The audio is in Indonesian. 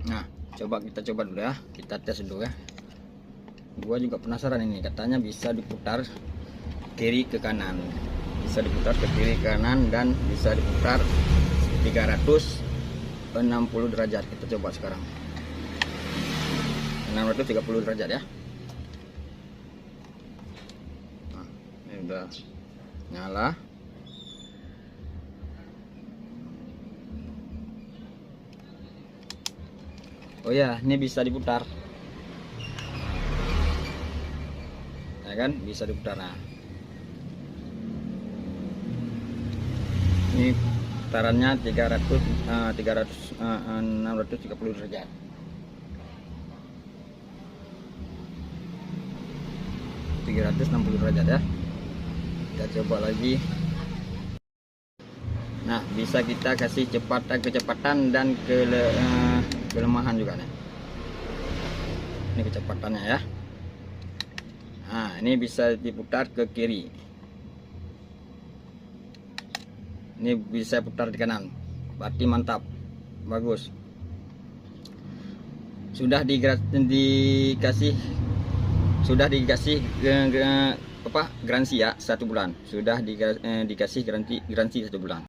Nah, kita coba dulu ya, kita tes dulu ya. Gua juga penasaran ini, katanya bisa diputar kiri ke kanan, bisa diputar ke kiri ke kanan, dan bisa diputar 360 derajat. Kita coba sekarang 630 derajat ya. Nah, ini udah nyala. Oh ya, ini bisa diputar ya kan, bisa diputar. Nah, ini putarannya 630 derajat. Ya, kita coba lagi. Nah, bisa kita kasih kecepatan dan kelemahan juga nih. Ini kecepatannya ya. Nah, ini bisa diputar ke kiri, ini bisa putar di kanan, berarti mantap, bagus. Sudah dikasih garansi ya 1 bulan. Sudah dikasih garansi 1 bulan.